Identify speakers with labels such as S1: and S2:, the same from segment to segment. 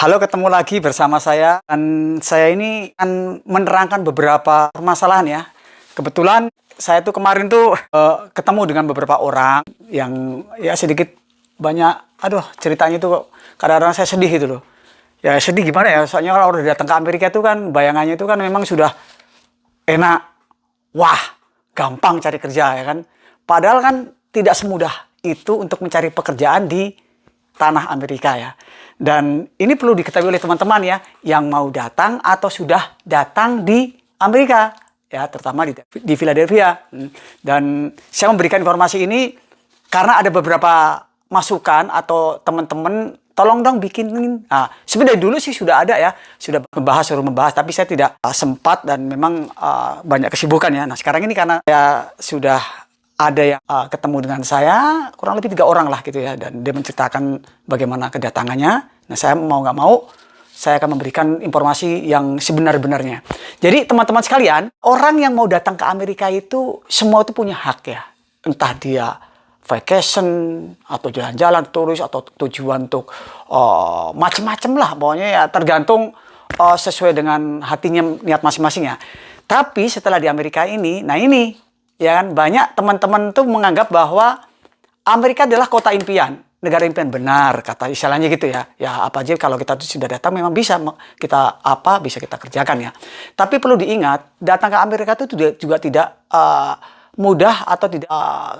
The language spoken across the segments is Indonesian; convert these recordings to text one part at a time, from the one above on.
S1: Halo, ketemu lagi bersama saya dan saya ini akan menerangkan beberapa permasalahan ya. Kebetulan saya tuh kemarin tuh ketemu dengan beberapa orang yang ya sedikit banyak, aduh ceritanya tuh kadang-kadang saya sedih gitu loh. Ya sedih gimana ya, soalnya kalau udah datang ke Amerika itu kan bayangannya itu kan memang sudah enak, wah gampang cari kerja ya kan. Padahal kan tidak semudah itu untuk mencari pekerjaan di tanah Amerika ya. Dan ini perlu diketahui oleh teman-teman ya, yang mau datang atau sudah datang di Amerika ya, terutama di Philadelphia. Dan saya memberikan informasi ini karena ada beberapa masukan atau teman-teman tolong dong bikinin. Nah, sebenarnya dulu sih sudah ada ya, sudah suruh membahas, tapi saya tidak sempat dan memang banyak kesibukan ya. Nah sekarang ini karena saya sudah ada yang ketemu dengan saya, kurang lebih 3 orang lah gitu ya, dan dia menceritakan bagaimana kedatangannya. Nah saya mau nggak mau, saya akan memberikan informasi yang sebenar-benarnya. Jadi teman-teman sekalian, orang yang mau datang ke Amerika itu semua itu punya hak ya, entah dia vacation atau jalan-jalan turis atau tujuan untuk macem-macem lah, pokoknya ya tergantung sesuai dengan hatinya, niat masing-masing ya. Tapi setelah di Amerika ini, nah ini ya kan, banyak teman-teman tuh menganggap bahwa Amerika adalah kota impian, negara impian. Benar kata istilahnya gitu ya. Ya apa aja kalau kita sudah datang memang bisa kita bisa kita kerjakan ya. Tapi perlu diingat, datang ke Amerika itu juga tidak mudah atau tidak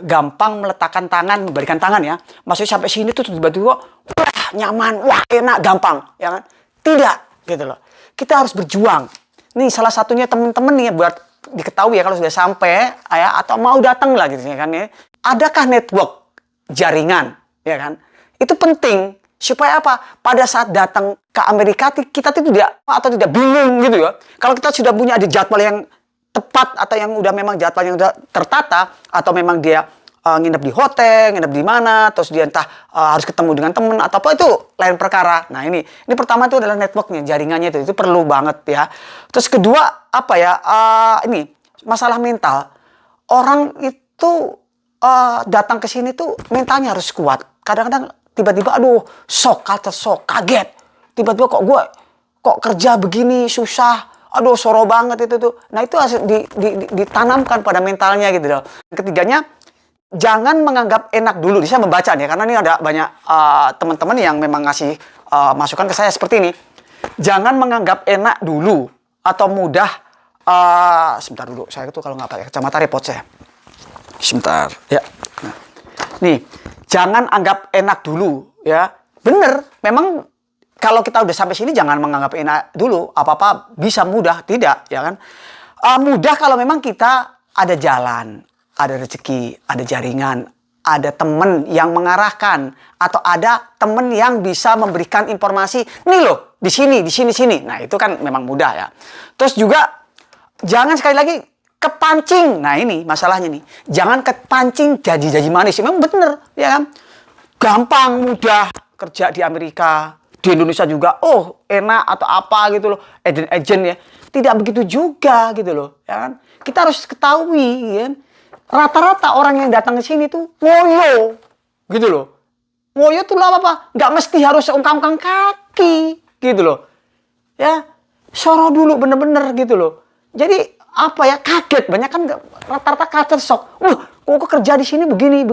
S1: gampang meletakkan tangan, memberikan tangan ya. Maksudnya sampai sini tuh tiba-tiba wah nyaman, wah enak, gampang ya kan. Tidak gitu loh. Kita harus berjuang. Nih salah satunya teman-teman nih buat diketahui ya, kalau sudah sampai ya atau mau datang lah gitu ya kan ya. Adakah network jaringan ya kan? Itu penting supaya apa? Pada saat datang ke Amerika kita tidak bingung gitu ya. Kalau kita sudah punya ada jadwal yang tepat atau yang udah memang jadwal yang udah tertata, atau memang dia nginep di hotel, nginep di mana, terus dia entah harus ketemu dengan teman atau apa, itu lain perkara. Nah ini pertama itu adalah networknya, jaringannya itu perlu banget ya. Terus kedua apa ya, ini masalah mental. Orang itu datang ke sini tuh mentalnya harus kuat. Kadang-kadang tiba-tiba aduh shock, kaget. Tiba-tiba kok kerja begini susah. Aduh, soro banget itu tuh. Nah, itu harus ditanamkan pada mentalnya gitu loh. Ketiganya, jangan menganggap enak dulu. Saya membaca nih, karena ini ada banyak teman-teman yang memang ngasih masukan ke saya seperti ini. Jangan menganggap enak dulu atau mudah. Sebentar dulu, saya tuh kalau nggak pakai kacamata repot saya. Sebentar, ya. Nah, nih, jangan anggap enak dulu, ya. Bener, memang kalau kita udah sampai sini jangan menganggap enak dulu, apa-apa bisa mudah, tidak ya kan. Mudah kalau memang kita ada jalan, ada rezeki, ada jaringan, ada temen yang mengarahkan, atau ada temen yang bisa memberikan informasi, nih loh, di sini. Nah itu kan memang mudah ya. Terus juga jangan sekali lagi kepancing. Nah ini masalahnya nih, jangan kepancing janji-janji manis. Memang bener ya kan, gampang mudah kerja di Amerika. Di Indonesia juga, oh enak atau apa gitu loh, agent ya. Tidak begitu juga gitu loh, ya kan. Kita harus ketahui, ya kan. Rata-rata orang yang datang ke sini tuh ngoyo, gitu loh. Ngoyo tuh lah apa? Nggak mesti harus ungkang-ungkang kaki, gitu loh. Ya, soro dulu bener-bener gitu loh. Jadi apa ya, kaget, banyak kan rata-rata culture shock. Kok kerja di sini begini.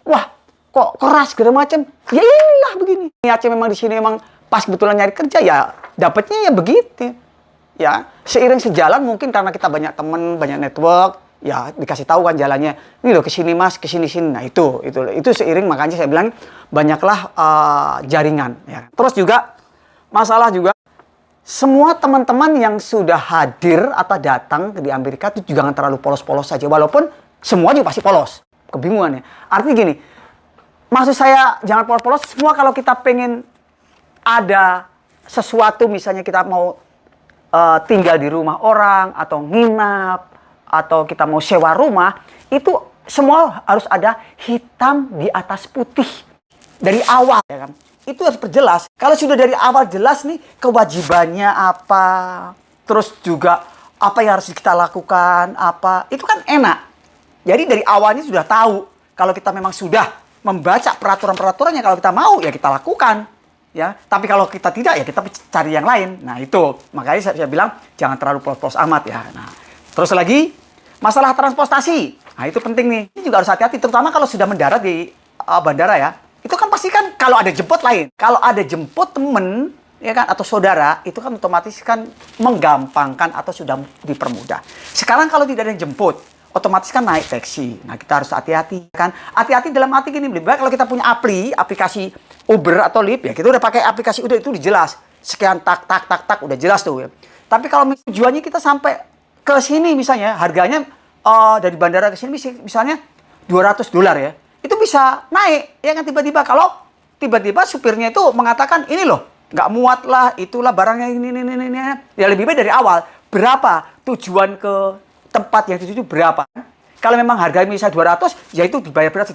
S1: Wah, kok keras segala macam. Ya inilah begini. Niatnya memang di sini memang pas kebetulan nyari kerja ya dapatnya ya begitu. Ya, seiring sejalan mungkin karena kita banyak teman, banyak network, ya dikasih tahu kan jalannya. Ini loh ke sini Mas, ke sini. Nah, itu seiring, makanya saya bilang banyaklah jaringan ya. Terus juga masalah juga semua teman-teman yang sudah hadir atau datang di Amerika itu jangan terlalu polos-polos saja, walaupun semua juga pasti polos. Kebingungan ya. Artinya gini, maksud saya jangan polos-polos. Semua kalau kita pengen ada sesuatu, misalnya kita mau tinggal di rumah orang atau nginap atau kita mau sewa rumah, itu semua harus ada hitam di atas putih dari awal ya kan. Itu harus perjelas. Kalau sudah dari awal jelas nih kewajibannya apa, terus juga apa yang harus kita lakukan, apa, itu kan enak. Jadi dari awalnya sudah tahu. Kalau kita memang sudah membaca peraturan-peraturannya, kalau kita mau ya kita lakukan. ya. Tapi kalau kita tidak, ya kita cari yang lain. Nah itu, makanya saya bilang jangan terlalu polos-polos amat ya. Nah, terus lagi masalah transportasi. Nah itu penting nih. Ini juga harus hati-hati, terutama kalau sudah mendarat di bandara ya. Itu kan pasti kan kalau ada jemput lain. Kalau ada jemput temen, ya kan, atau saudara, itu kan otomatis kan menggampangkan atau sudah dipermudah. Sekarang kalau tidak ada yang jemput, otomatis kan naik taksi. Nah kita harus hati-hati kan. Hati-hati dalam arti gini, lebih baik kalau kita punya aplikasi Uber atau Lyft ya, kita udah pakai aplikasi, udah itu udah jelas. Sekian tak udah jelas tuh ya. Tapi kalau tujuannya kita sampai ke sini misalnya, harganya dari bandara ke sini misalnya $200 ya. Itu bisa naik ya kan, tiba-tiba kalau tiba-tiba supirnya itu mengatakan ini loh, nggak muat lah, itulah barangnya ini. Ya lebih baik dari awal. Berapa tujuan ke tempat yang dituju berapa? Kalau memang harganya misalnya 200, ya itu dibayar berapa?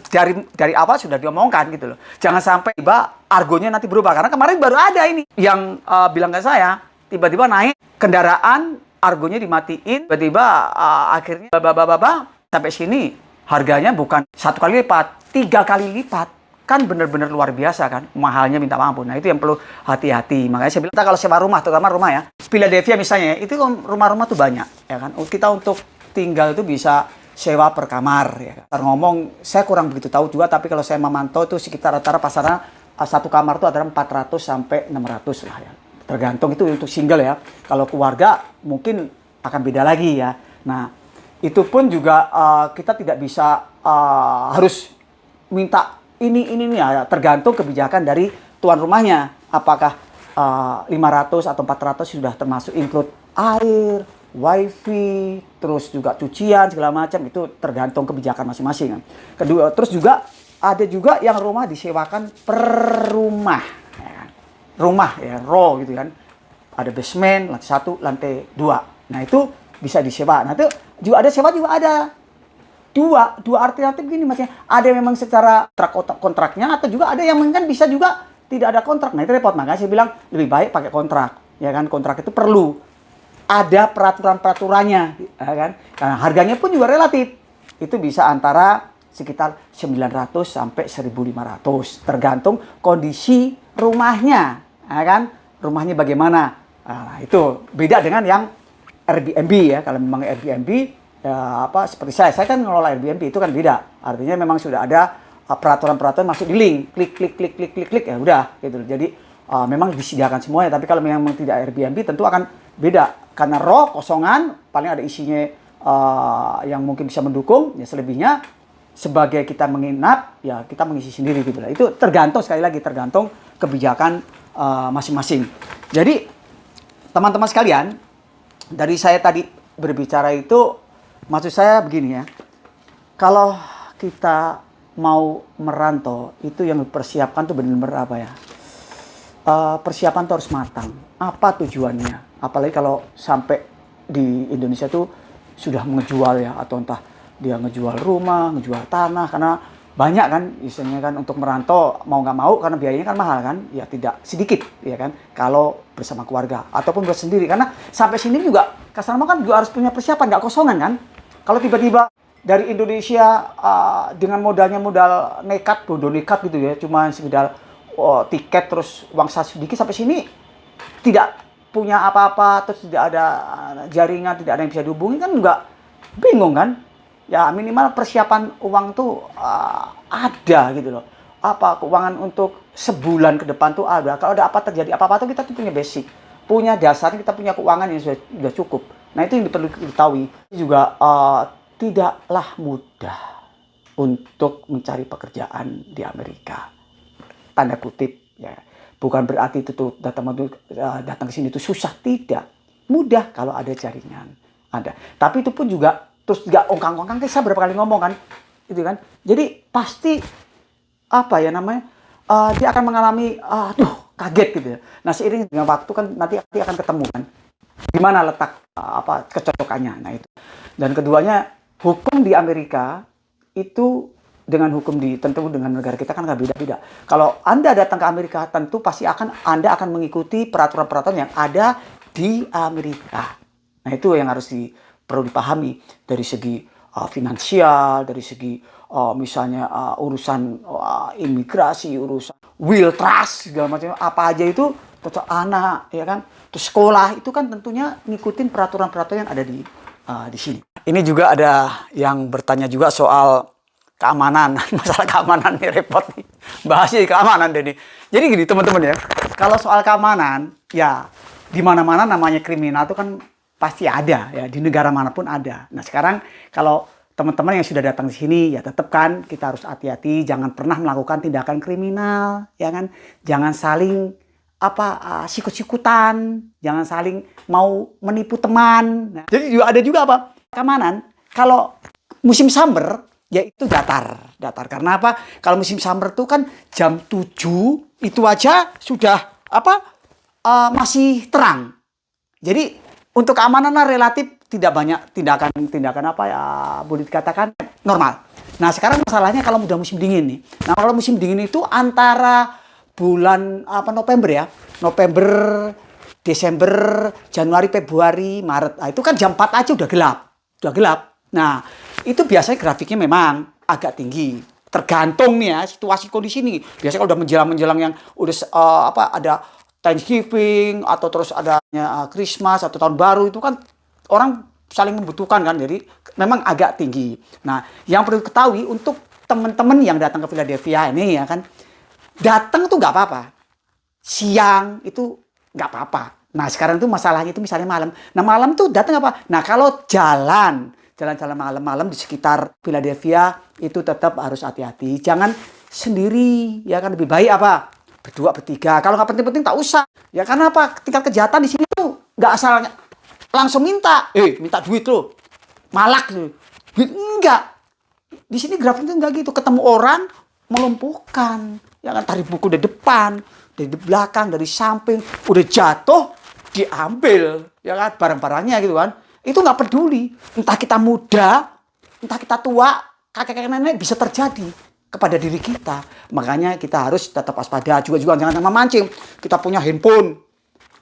S1: Dari awal sudah diomongkan gitu loh. Jangan sampai tiba argonya nanti berubah. Karena kemarin baru ada ini yang bilang ke saya, tiba-tiba naik kendaraan, argonya dimatiin, tiba-tiba akhirnya sampai sini harganya bukan 1 kali lipat, 3 kali lipat. Kan benar-benar luar biasa kan, mahalnya minta ampun. Nah itu yang perlu hati-hati. Makanya saya bilang, kita kalau sewa rumah, terutama rumah ya, Philadelphia misalnya, itu rumah-rumah tuh banyak ya kan. Kita untuk tinggal itu bisa sewa per kamar ya kan. Ngomong, saya kurang begitu tahu juga, tapi kalau saya memantau itu sekitar rata-rata pasaran satu kamar itu adalah 400 sampai 600 lah ya. Tergantung itu untuk single ya. Kalau keluarga mungkin akan beda lagi ya. Nah itu pun juga kita tidak bisa harus minta ini ya, tergantung kebijakan dari tuan rumahnya. Apakah 500 atau 400 sudah termasuk include air, wifi, terus juga cucian segala macam, itu tergantung kebijakan masing-masing. Kedua, terus juga ada juga yang rumah disewakan per rumah. Ya. Rumah ya, row gitu kan. Ada basement, lantai 1, lantai 2. Nah, itu bisa disewa. Nah, itu juga ada sewa, juga ada. Dua alternatif gini maksudnya, ada yang memang secara kontraknya, atau juga ada yang kan bisa juga tidak ada kontrak. Nah itu repot, makanya saya bilang lebih baik pakai kontrak, ya kan. Kontrak itu perlu ada peraturannya, ya kan. Karena harganya pun juga relatif, itu bisa antara sekitar 900 sampai 1.500, tergantung kondisi rumahnya, ya kan. Rumahnya bagaimana. Nah, itu beda dengan yang Airbnb ya. Kalau memang Airbnb ya, seperti saya kan ngelola Airbnb, itu kan beda. Artinya memang sudah ada peraturan-peraturan masuk di link, klik ya udah gitu. Jadi memang disediakan semuanya. Tapi kalau memang tidak Airbnb tentu akan beda, karena raw kosongan, paling ada isinya yang mungkin bisa mendukung. Ya selebihnya sebagai kita menginap ya kita mengisi sendiri gitu lah. Itu tergantung, sekali lagi tergantung kebijakan masing-masing. Jadi teman-teman sekalian, dari saya tadi berbicara itu, maksud saya begini ya, kalau kita mau merantau itu yang dipersiapkan tuh benar-benar apa ya, persiapan tuh harus matang. Apa tujuannya? Apalagi kalau sampai di Indonesia tuh sudah ngejual ya, atau entah dia ngejual rumah, ngejual tanah, karena banyak kan istilahnya kan untuk merantau, mau nggak mau karena biayanya kan mahal kan, ya tidak sedikit ya kan kalau bersama keluarga ataupun bersendiri. Karena sampai sini juga customer kan juga harus punya persiapan, nggak kosongan kan. Kalau tiba-tiba dari Indonesia dengan modal nekat, bodoh nekat gitu ya, cuma sekedar tiket terus uang sedikit, sampai sini tidak punya apa-apa, terus tidak ada jaringan, tidak ada yang bisa dihubungi, kan juga bingung kan. Ya minimal persiapan uang tuh ada gitu loh. Apa keuangan untuk sebulan ke depan tuh ada. Kalau ada apa terjadi apa-apa tuh kita tuh punya basic, punya dasar, kita punya keuangan yang sudah cukup. Nah itu yang perlu diketahui. Juga tidaklah mudah untuk mencari pekerjaan di Amerika. Tanda kutip ya. Bukan berarti itu tuh datang ke sini itu susah, tidak. Mudah kalau ada jaringan. Ada. Tapi itu pun juga terus juga ongkang-ongkang, saya berapa kali ngomong kan, gitu kan. Jadi pasti apa ya namanya, dia akan mengalami kaget gitu ya. Nah seiring dengan waktu kan nanti akan ketemu kan, di mana letak kecocokannya. Nah itu. Dan keduanya, hukum di Amerika itu dengan hukum tentu dengan negara kita kan nggak beda-beda. Kalau Anda datang ke Amerika, tentu pasti Anda akan mengikuti peraturan-peraturan yang ada di Amerika. Nah itu yang harus perlu dipahami dari segi finansial, dari segi misalnya urusan imigrasi, urusan will trust segala macam apa aja itu tetap anak ya kan. Terus sekolah itu kan tentunya ngikutin peraturan-peraturan yang ada di sini. Ini juga ada yang bertanya juga soal keamanan. Masalah keamanan nih repot nih. Bahasnya keamanan deh nih. Jadi gini teman-teman ya. Kalau soal keamanan ya di mana-mana namanya kriminal itu kan pasti ada ya, di negara manapun ada. Nah, sekarang kalau teman-teman yang sudah datang di sini ya tetap kan kita harus hati-hati, jangan pernah melakukan tindakan kriminal, ya kan? Jangan saling sikut-sikutan, jangan saling mau menipu teman. Nah, jadi juga ada juga keamanan. Kalau musim summer ya itu datar. Karena apa? Kalau musim summer itu kan jam 7 itu aja sudah masih terang. Jadi untuk keamanan relatif tidak banyak tindakan boleh dikatakan normal. Nah, sekarang masalahnya kalau udah musim dingin nih. Nah, kalau musim dingin itu antara bulan November ya. November, Desember, Januari, Februari, Maret. Nah, itu kan jam 4 aja udah gelap. Nah, itu biasanya grafiknya memang agak tinggi. Tergantung nih ya situasi kondisi ini. Biasanya kalau udah menjelang yang udah ada Thanksgiving atau terus adanya Christmas atau tahun baru itu kan orang saling membutuhkan kan, jadi memang agak tinggi. Nah, yang perlu ketahui untuk teman-teman yang datang ke Philadelphia ini ya kan, datang tuh nggak apa-apa, siang itu nggak apa-apa. Nah, sekarang tuh masalahnya itu misalnya malam. Nah, malam tuh datang apa? Nah, kalau jalan malam-malam di sekitar Philadelphia itu tetap harus hati-hati. Jangan sendiri ya kan, lebih baik berdua, bertiga. Kalau nggak penting-penting tak usah. Ya karena apa? Tingkat kejahatan di sini tuh nggak asal langsung minta duit lo, malak lo. Duit enggak. Di sini grafik itu enggak gitu. Ketemu orang melumpuhkan. Ya kan, tarik buku dari depan, dari belakang, dari samping, udah jatuh diambil. Ya kan, barang-barangnya gitu kan. Itu nggak peduli. Entah kita muda, entah kita tua, kakek nenek bisa terjadi kepada diri kita. Makanya kita harus tetap waspada. Juga jangan memancing. Kita punya handphone,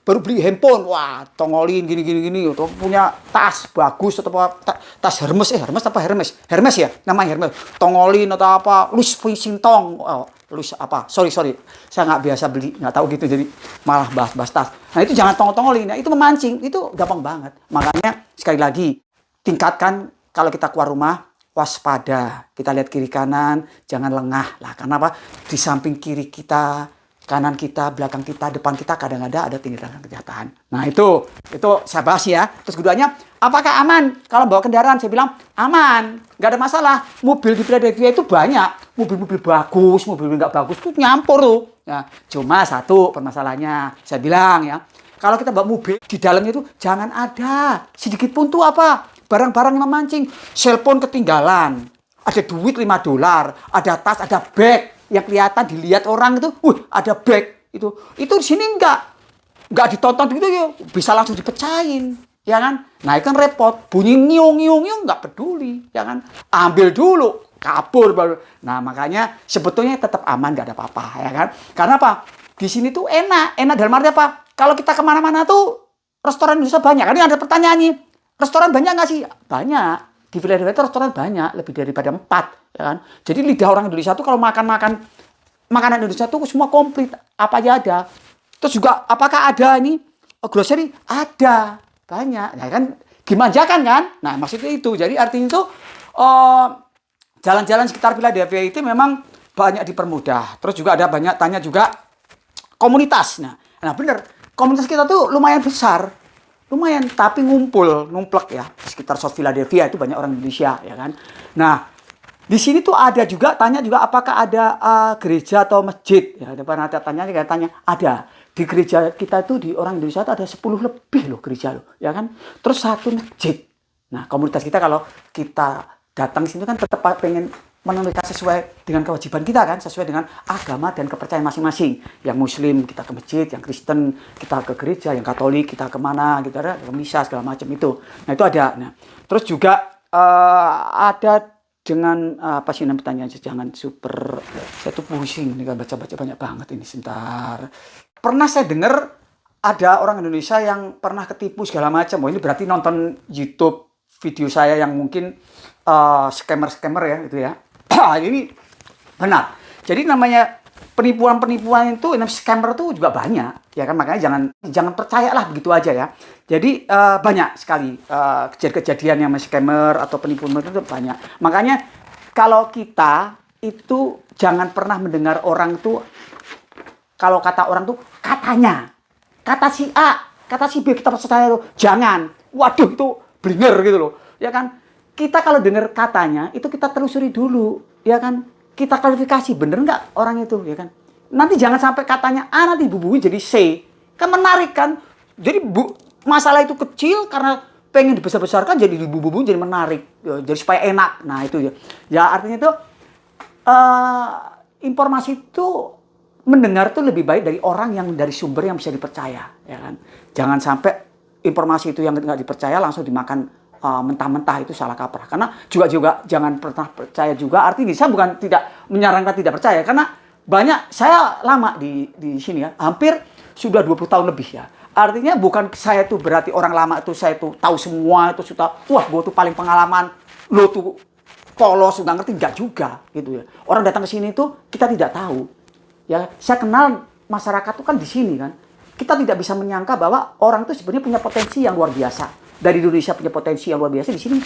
S1: baru beli handphone, wah tongolin gini. Atau punya tas bagus atau tas Hermes ya, namanya Hermes. Tongolin atau Louis Vuitton, Louis sorry, saya nggak biasa beli, nggak tahu gitu, jadi malah bahas tas. Nah itu jangan tongolin, nah, itu memancing, itu gampang banget. Makanya sekali lagi tingkatkan kalau kita keluar rumah. Waspada, kita lihat kiri kanan, jangan lengah lah. Karena apa? Di samping kiri kita, kanan kita, belakang kita, depan kita kadang-kadang ada tindakan kejahatan. Nah itu saya bahas ya. Terus keduanya, apakah aman kalau bawa kendaraan? Saya bilang aman, nggak ada masalah. Mobil di Philadelphia itu banyak, mobil-mobil bagus, mobil nggak bagus tuh nyampur tuh. Ya, cuma satu permasalahannya, saya bilang ya, kalau kita bawa mobil di dalamnya itu jangan ada sedikit pun tuh barang-barang yang memancing. Cellphone ketinggalan, ada duit $5, ada tas, ada bag yang kelihatan dilihat orang itu, ada bag itu di sini nggak ditonton gitu ya, bisa langsung dipecahin, ya kan? Nah itu kan repot, bunyi ngiung nggak peduli, ya kan? Ambil dulu, kabur baru. Nah makanya sebetulnya tetap aman, nggak ada apa-apa, ya kan? Karena apa? Di sini tuh enak dalam arti apa? Kalau kita kemana-mana tuh restoran Indonesia banyak. Kan ini ada pertanyaan nih. Restoran banyak nggak sih? Banyak. Di Philadelphia itu restoran banyak, lebih daripada 4, ya kan? Jadi lidah orang Indonesia tuh kalau makanan Indonesia tuh semua komplit, apa aja ada. Terus juga apakah ada ini grocery? Ada, banyak. Ya kan dimanjakan kan? Nah, maksudnya itu. Jadi artinya itu jalan-jalan sekitar Philadelphia itu memang banyak dipermudah. Terus juga ada banyak tanya juga komunitas. Nah bener, komunitas kita tuh lumayan besar. Lumayan, tapi numplek ya. Sekitar South Philadelphia itu banyak orang Indonesia, ya kan. Nah, di sini tuh ada juga, tanya juga apakah ada gereja atau masjid. Ya, ada pernah tanya, ada. Di gereja kita tuh, di orang Indonesia tuh ada 10 lebih loh gereja loh, ya kan. Terus 1 masjid. Nah, komunitas kita kalau kita datang sini kan tetap pengen menunaikan sesuai dengan kewajiban kita kan, sesuai dengan agama dan kepercayaan masing-masing. Yang Muslim kita ke masjid, yang Kristen kita ke gereja, yang Katolik kita kemana gitu, ada ke misa segala macam itu. Nah itu ada. Nah terus juga ada dengan apa sih namanya pertanyaan, jangan super, saya tuh pusing nih kan baca banyak banget ini, sebentar. Pernah saya dengar ada orang Indonesia yang pernah ketipu segala macam. Ini berarti nonton YouTube video saya yang mungkin scammer ya gitu ya. Ini benar. Jadi namanya penipuan-penipuan itu, scammer itu juga banyak, ya kan? Makanya jangan percayalah begitu aja ya. Jadi banyak sekali kejadian-kejadian yang scammer atau penipuan itu banyak. Makanya kalau kita itu jangan pernah mendengar orang tuh, kalau kata orang tuh katanya, kata si A, kata si B kita percaya tuh, jangan. Waduh itu blinger gitu loh, ya kan? Kita kalau dengar katanya itu kita telusuri dulu, ya kan? Kita klarifikasi bener nggak orang itu, ya kan? Nanti jangan sampai katanya A nanti bubuin jadi C, kan menarik kan? Jadi masalah itu kecil karena pengen dibesar-besarkan jadi dibubuin jadi menarik, jadi supaya enak. Nah itu ya, ya artinya itu informasi itu mendengar tuh lebih baik dari orang yang dari sumber yang bisa dipercaya, ya kan? Jangan sampai informasi itu yang nggak dipercaya langsung dimakan mentah-mentah, itu salah kaprah. Karena juga jangan pernah percaya juga. Artinya saya bukan tidak menyarankan tidak percaya, karena banyak, saya lama di sini ya, hampir sudah 20 tahun lebih ya. Artinya bukan saya tuh berarti orang lama itu saya tuh tahu semua, itu sudah wah gue tuh paling pengalaman, lo tuh polos sudah ngerti, enggak juga gitu ya. Orang datang ke sini tuh kita tidak tahu. Ya, saya kenal masyarakat tuh kan di sini kan. Kita tidak bisa menyangka bahwa orang itu sebenarnya punya potensi yang luar biasa. Dari Indonesia punya potensi yang luar biasa, di sini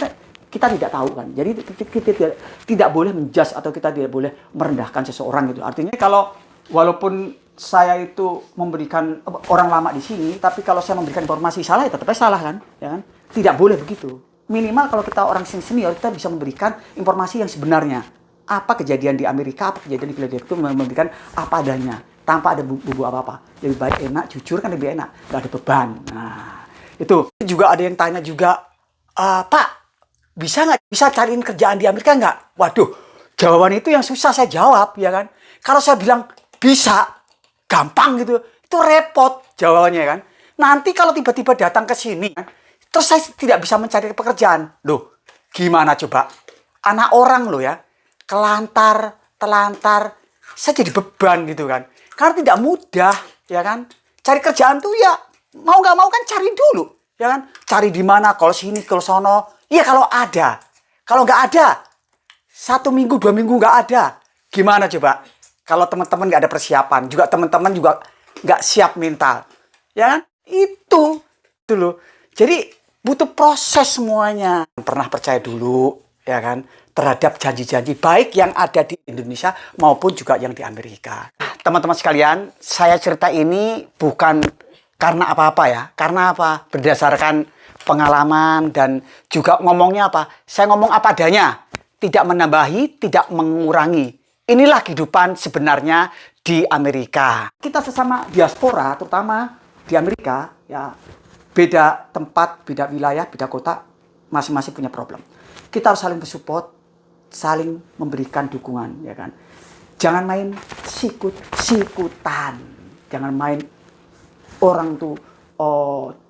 S1: kita tidak tahu kan. Jadi kita tidak boleh menjudge atau kita tidak boleh merendahkan seseorang gitu. Artinya kalau walaupun saya itu memberikan orang lama di sini, tapi kalau saya memberikan informasi salah ya tetap salah kan, ya kan? Tidak boleh begitu. Minimal kalau kita orang senior kita bisa memberikan informasi yang sebenarnya. Apa kejadian di Amerika, apa kejadian di Philadelphia, itu memberikan apa adanya tanpa ada bumbu apa-apa. Lebih baik enak, jujur kan lebih enak, nggak ada beban. Nah, itu juga ada yang tanya juga, Pak, bisa cariin kerjaan di Amerika nggak? Waduh, jawaban itu yang susah saya jawab, ya kan? Kalau saya bilang bisa, gampang gitu, itu repot jawabannya kan. Nanti kalau tiba-tiba datang ke sini, terus saya tidak bisa mencari pekerjaan, loh, gimana coba? Anak orang loh ya, telantar, saya jadi beban gitu kan. Karena tidak mudah, ya kan? Cari kerjaan tuh ya, mau nggak mau kan cari dulu, ya kan? Cari di mana, kalau sini, kalau sono. Iya kalau ada. Kalau nggak ada, 1 minggu, 2 minggu nggak ada. Gimana coba? Kalau teman-teman nggak ada persiapan, juga teman-teman juga nggak siap mental. Ya kan? Itu loh. Jadi butuh proses semuanya. Pernah percaya dulu, ya kan? Terhadap janji-janji baik yang ada di Indonesia maupun juga yang di Amerika. Teman-teman sekalian, saya cerita ini bukan karena apa-apa ya. Karena apa? Berdasarkan pengalaman dan juga ngomongnya apa? Saya ngomong apa adanya. Tidak menambahi, tidak mengurangi. Inilah kehidupan sebenarnya di Amerika. Kita sesama diaspora, terutama di Amerika, ya beda tempat, beda wilayah, beda kota, masing-masing punya problem. Kita harus saling bersupport, saling memberikan dukungan, ya kan? Jangan main sikut-sikutan. Jangan main orang tuh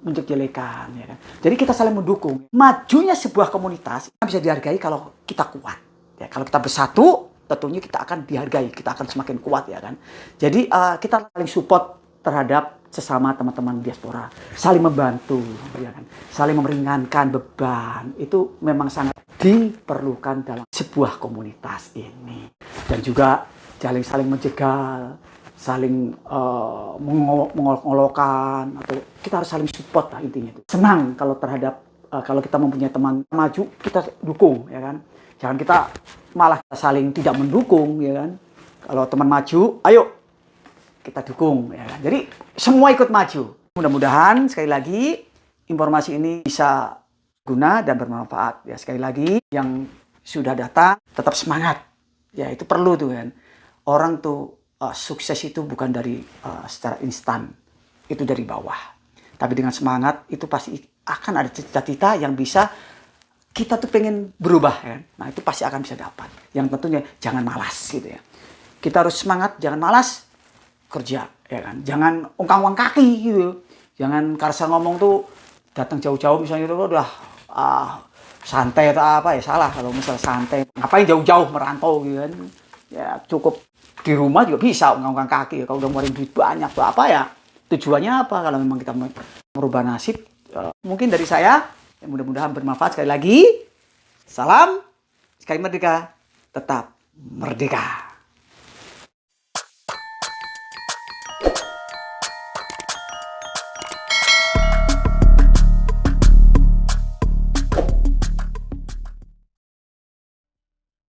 S1: menjelek-jelekan, ya kan? Jadi kita saling mendukung. Majunya sebuah komunitas bisa dihargai kalau kita kuat. Ya, kalau kita bersatu, tentunya kita akan dihargai, kita akan semakin kuat, ya kan? Jadi kita saling support terhadap sesama teman-teman diaspora, saling membantu, ya kan? Saling meringankan beban. Itu memang sangat diperlukan dalam sebuah komunitas ini. Dan juga saling menjegal, saling mengolok-olokkan, atau kita harus saling support lah intinya itu. Senang kalau terhadap kalau kita mempunyai teman maju, kita dukung, ya kan? Jangan kita malah saling tidak mendukung, ya kan? Kalau teman maju, ayo kita dukung, ya kan? Jadi semua ikut maju. Mudah-mudahan sekali lagi informasi ini bisa guna dan bermanfaat. Ya, sekali lagi yang sudah datang tetap semangat. Ya, itu perlu tuh kan. Orang tuh sukses itu bukan dari secara instan. Itu dari bawah. Tapi dengan semangat itu pasti akan ada cita-cita yang bisa kita tuh pengen berubah kan. Nah, itu pasti akan bisa dapat. Yang tentunya jangan malas gitu ya. Kita harus semangat, jangan malas kerja, ya kan. Jangan ungkang-ungkang kaki gitu. Jangan karsa ngomong tuh datang jauh-jauh misalnya itu udah santai atau apa ya, salah kalau misalnya santai. Ngapain jauh-jauh merantau gitu kan. Ya cukup di rumah juga bisa ungkang-ungkang kaki. Kalau udah ngeluarin duit banyak tuh apa ya? Tujuannya apa kalau memang kita merubah nasib? Mungkin dari saya, ya mudah-mudahan bermanfaat. Sekali lagi, salam, sekali merdeka, tetap merdeka.